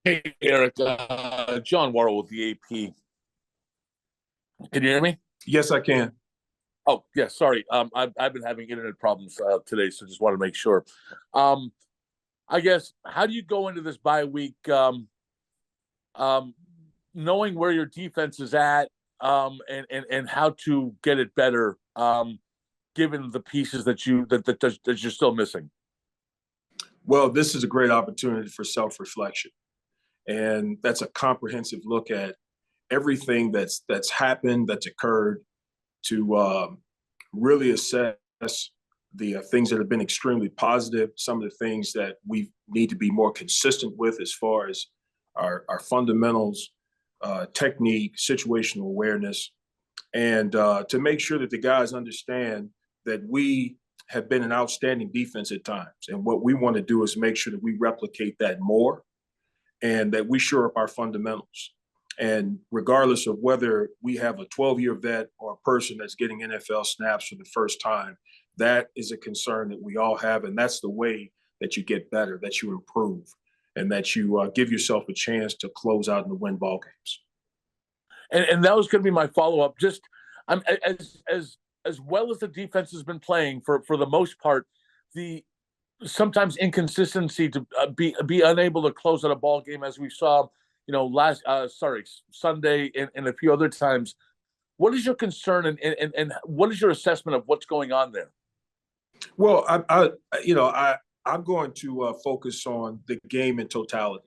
Hey, Eric, John Worrell with the AP. Can you hear me? Yes, I can. Oh, yeah, sorry. I've been having internet problems today, so just want to make sure. Um, I guess, how do you go into this bye week, um, knowing where your defense is at, and how to get it better, given the pieces that you're still missing? Well, this is a great opportunity for self-reflection, and that's a comprehensive look at everything that's happened, that's occurred, to really assess the things that have been extremely positive, some of the things that we need to be more consistent with as far as our fundamentals, technique, situational awareness, and to make sure that the guys understand that we have been an outstanding defense at times. And what we want to do is make sure that we replicate that more and that we shore up our fundamentals. And regardless of whether we have a 12-year vet or a person that's getting NFL snaps for the first time, that is a concern that we all have. And that's the way that you get better, that you improve, and that you give yourself a chance to close out and to win ball games. And that was going to be my follow up. Just I'm as well as the defense has been playing for the most part, the sometimes inconsistency to be unable to close out a ball game, as we saw, last Sunday and a few other times. What is your concern, and what is your assessment of what's going on there? Well, I'm going to focus on the game in totality.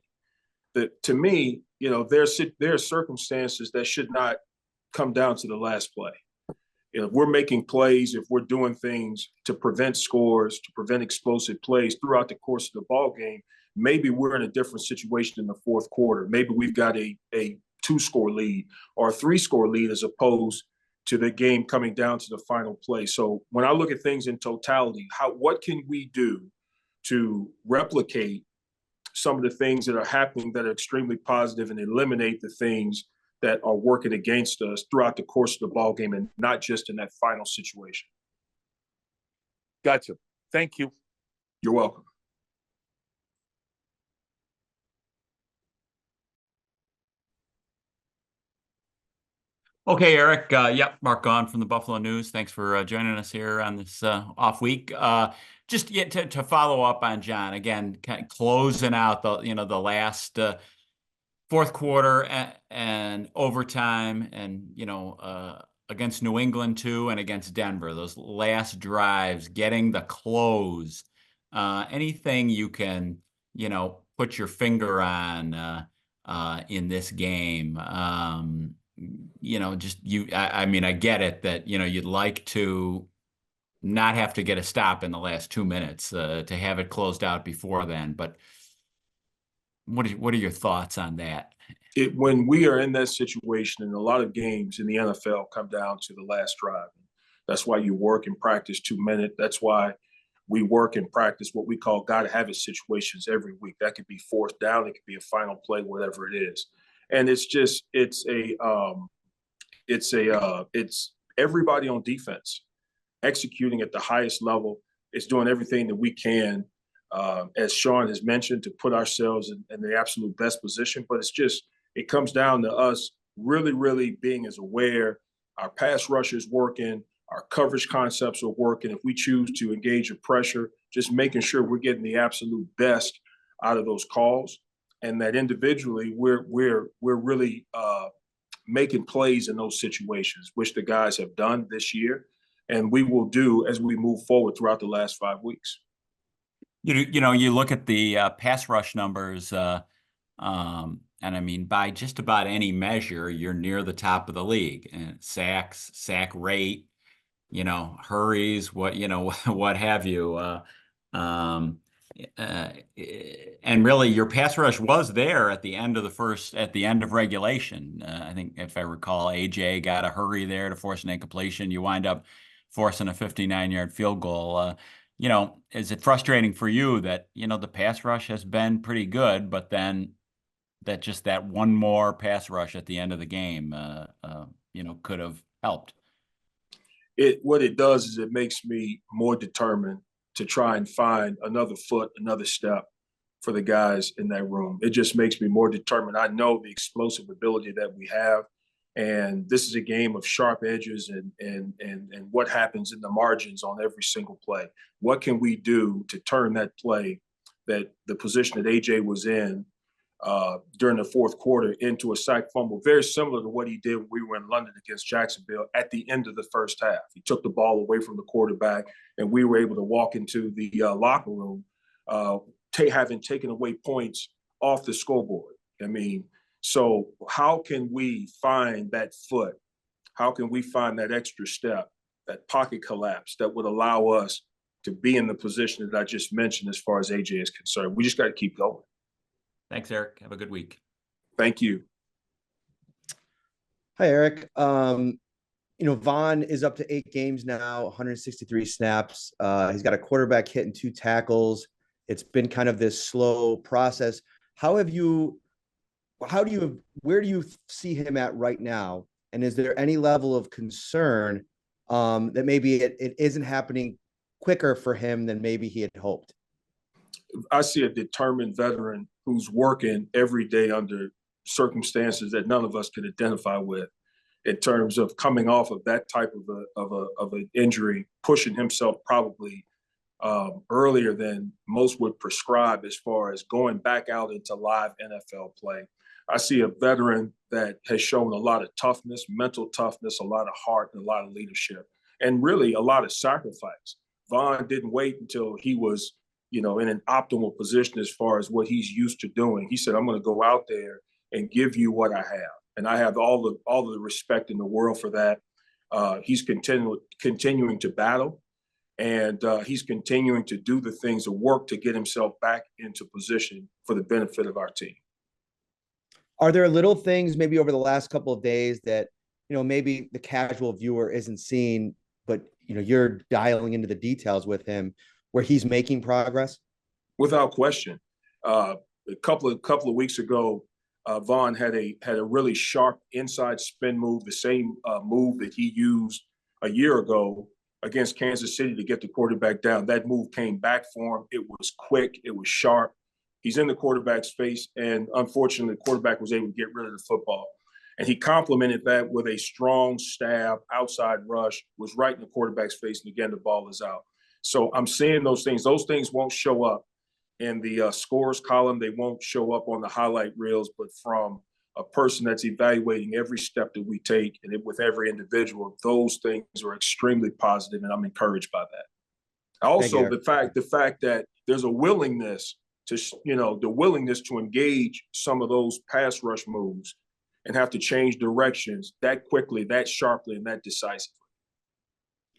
That to me, there are circumstances that should not come down to the last play. If we're making plays, if we're doing things to prevent scores, to prevent explosive plays throughout the course of the ball game, maybe we're in a different situation in the fourth quarter. Maybe we've got a two-score lead or a three-score lead as opposed to the game coming down to the final play. So when I look at things in totality, what can we do to replicate some of the things that are happening that are extremely positive and eliminate the things that are working against us throughout the course of the ball game and not just in that final situation. Gotcha. Thank you. You're welcome. Okay, Eric. Yep, Mark Gahn from the Buffalo News. Thanks for joining us here on this off week. Just to follow up on John again, kind of closing out the last fourth quarter and overtime, and against New England too, and against Denver. Those last drives, getting the close. Anything you can put your finger on in this game. I mean, I get it that, you'd like to not have to get a stop in the last 2 minutes, to have it closed out before then. But what are your thoughts on that? When we are in that situation, and a lot of games in the NFL come down to the last drive. That's why you work and practice 2 minute. That's why we work and practice what we call gotta have it situations every week. That could be fourth down, it could be a final play, whatever it is. And it's everybody on defense executing at the highest level. It's doing everything that we can, as Sean has mentioned, to put ourselves in the absolute best position. But it comes down to us really, really being as aware. Our pass rush is working. Our coverage concepts are working. If we choose to engage in pressure, just making sure we're getting the absolute best out of those calls, and that individually we're really making plays in those situations, which the guys have done this year, and we will do as we move forward throughout the last 5 weeks. You look at the pass rush numbers, and I mean, by just about any measure, you're near the top of the league. And sacks, sack rate, hurries, what have you. Um, and really, your pass rush was there at the end of regulation. I think, if I recall, AJ got a hurry there to force an incompletion. You wind up forcing a 59-yard field goal. Is it frustrating for you that, the pass rush has been pretty good, but then that one more pass rush at the end of the game, could have helped? What it does is it makes me more determined to try and find another foot, another step for the guys in that room. It just makes me more determined. I know the explosive ability that we have, and this is a game of sharp edges and what happens in the margins on every single play. What can we do to turn that play, that the position that AJ was in during the fourth quarter, into a sack fumble, very similar to what he did when we were in London against Jacksonville at the end of the first half. He took the ball away from the quarterback, and we were able to walk into the locker room having taken away points off the scoreboard. I mean, so how can we find that foot? How can we find that extra step, that pocket collapse that would allow us to be in the position that I just mentioned as far as AJ is concerned? We just got to keep going. Thanks, Eric. Have a good week. Thank you. Hi, Eric. Vaughn is up to 8 games now, 163 snaps. He's got a quarterback hit and 2 tackles. It's been kind of this slow process. Where do you see him at right now? And is there any level of concern that maybe it isn't happening quicker for him than maybe he had hoped? I see a determined veteran who's working every day under circumstances that none of us can identify with, in terms of coming off of that type of an injury, pushing himself probably earlier than most would prescribe as far as going back out into live NFL play. I see a veteran that has shown a lot of toughness, mental toughness, a lot of heart, and a lot of leadership, and really a lot of sacrifice. Vaughn didn't wait until he was, in an optimal position as far as what he's used to doing. He said, I'm going to go out there and give you what I have. And I have all the respect in the world for that. He's continuing to battle, and he's continuing to do the things of work to get himself back into position for the benefit of our team. Are there little things maybe over the last couple of days that, maybe the casual viewer isn't seeing, but, you're dialing into the details with him where he's making progress? Without question. A couple of weeks ago, Vaughn had a really sharp inside spin move, the same move that he used a year ago against Kansas City to get the quarterback down. That move came back for him. It was quick. It was sharp. He's in the quarterback's face, and unfortunately, the quarterback was able to get rid of the football. And he complemented that with a strong stab, outside rush, was right in the quarterback's face, and again, the ball is out. So I'm seeing those things. Those things won't show up in the scores column. They won't show up on the highlight reels, but from a person that's evaluating every step that we take and with every individual, those things are extremely positive, and I'm encouraged by that. Also, the fact that there's a willingness to engage some of those pass rush moves and have to change directions that quickly, that sharply, and that decisively.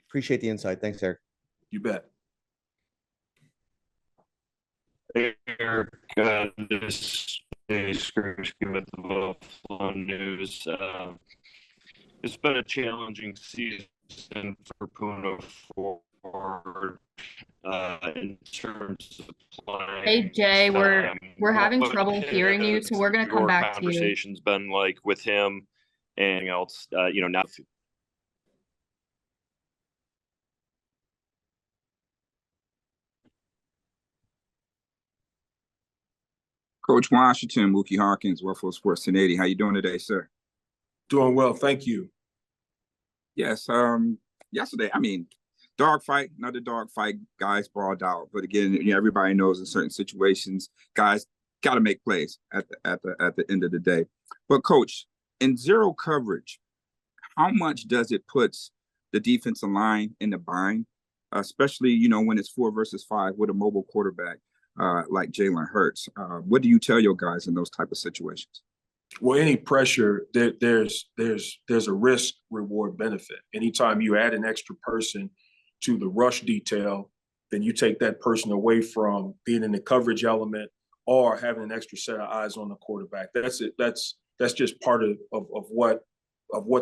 Appreciate the insight. Thanks, Eric. You bet. Eric, this is with the Buffalo News. It's been a challenging season for Puna Ford in terms of playing. Hey Jay, we're having trouble hearing you, so we're gonna come back to you. Conversation's been like with him and else, now. Coach Washington, Mookie Harkins, Warfield Sports 1080. How you doing today, sir? Doing well, thank you. Yes. Yesterday, dogfight, another dogfight. Guys balled out, but again, everybody knows in certain situations, guys got to make plays at the end of the day. But coach, in zero coverage, how much does it put the defensive line in the bind, especially when it's 4 versus 5 with a mobile quarterback like Jalen Hurts? What do you tell your guys in those type of situations? Well, any pressure, there's a risk reward benefit. Anytime you add an extra person to the rush detail, then you take that person away from being in the coverage element or having an extra set of eyes on the quarterback. That's it. That's just part of what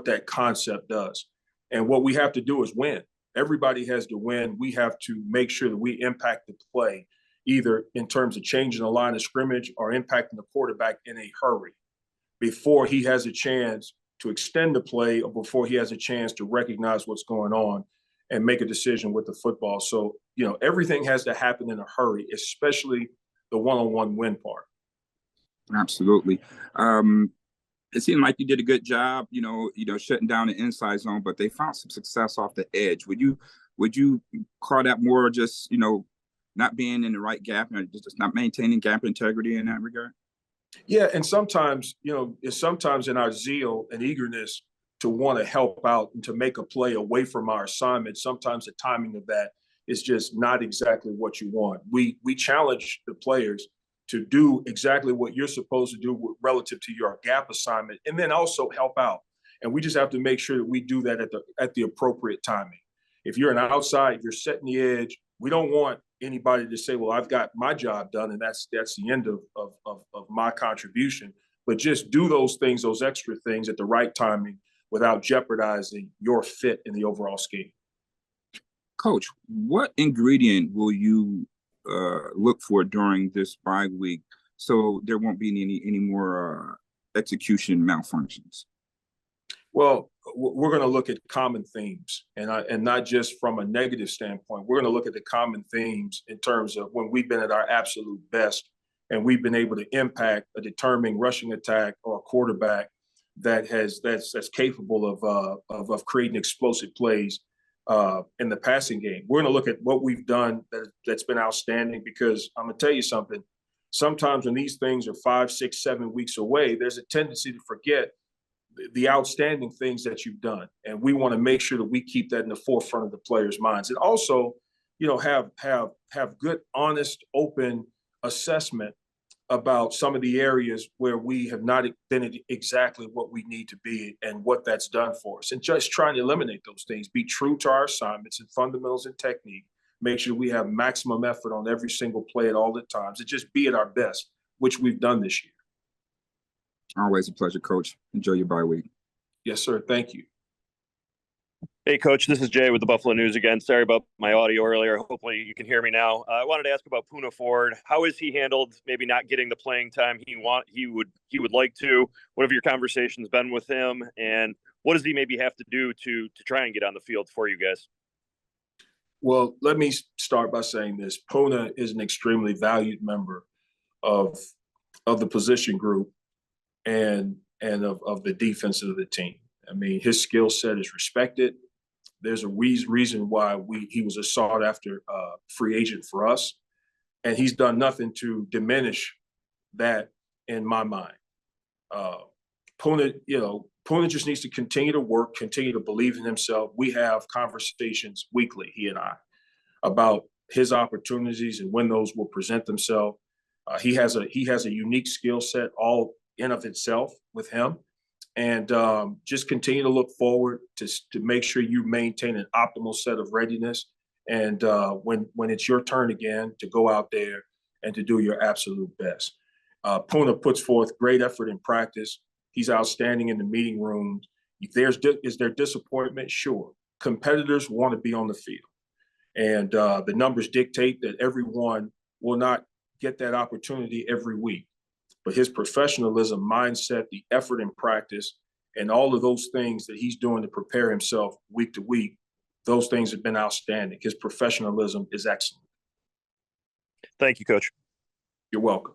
that concept does. And what we have to do is win. Everybody has to win. We have to make sure that we impact the play, either in terms of changing the line of scrimmage or impacting the quarterback in a hurry before he has a chance to extend the play or before he has a chance to recognize what's going on and make a decision with the football. So, everything has to happen in a hurry, especially the one-on-one win part. Absolutely. It seemed like you did a good job, shutting down the inside zone, but they found some success off the edge. Would you call that more just, not being in the right gap and just not maintaining gap integrity in that regard? Yeah, and sometimes, sometimes in our zeal and eagerness to want to help out and to make a play away from our assignment, sometimes the timing of that is just not exactly what you want. We challenge the players to do exactly what you're supposed to do relative to your gap assignment, and then also help out. And we just have to make sure that we do that at the appropriate timing. If you're an outside, if you're setting the edge, we don't want anybody to say, well, I've got my job done and that's the end of my contribution. But just do those things, those extra things at the right timing without jeopardizing your fit in the overall scheme. Coach, what ingredient will you look for during this bye week so there won't be any more execution malfunctions? Well, we're going to look at common themes, and not just from a negative standpoint. We're going to look at the common themes in terms of when we've been at our absolute best and we've been able to impact a determining rushing attack or a quarterback that's capable of creating explosive plays in the passing game. We're going to look at what we've done that's been outstanding, because I'm going to tell you something. Sometimes when these things are 5, 6, 7 weeks away, there's a tendency to forget the outstanding things that you've done. And we want to make sure that we keep that in the forefront of the players' minds. And also, have good, honest, open assessment about some of the areas where we have not been exactly what we need to be and what that's done for us. And just trying to eliminate those things, be true to our assignments and fundamentals and technique, make sure we have maximum effort on every single play at all the times, and just be at our best, which we've done this year. Always a pleasure, Coach. Enjoy your bye week. Yes, sir. Thank you. Hey, Coach, this is Jay with the Buffalo News again. Sorry about my audio earlier. Hopefully you can hear me now. I wanted to ask about Puna Ford. How has he handled maybe not getting the playing time he would like to? What have your conversations been with him? And what does he maybe have to do to try and get on the field for you guys? Well, let me start by saying this. Puna is an extremely valued member of the position group and of the defense of the team. I mean, his skill set is respected. There's a reason why he was a sought after free agent for us, and he's done nothing to diminish that in my mind. Puna just needs to continue to work, continue to believe in himself. We have conversations weekly, he and I, about his opportunities and when those will present themselves. He has a unique skill set all in of itself with him, and just continue to look forward to make sure you maintain an optimal set of readiness. And when it's your turn again, to go out there and to do your absolute best. Puna puts forth great effort in practice. He's outstanding in the meeting rooms. Is there disappointment? Sure. Competitors want to be on the field. And the numbers dictate that everyone will not get that opportunity every week. But his professionalism, mindset, the effort in practice, and all of those things that he's doing to prepare himself week to week, those things have been outstanding. His professionalism is excellent. Thank you, Coach. You're welcome.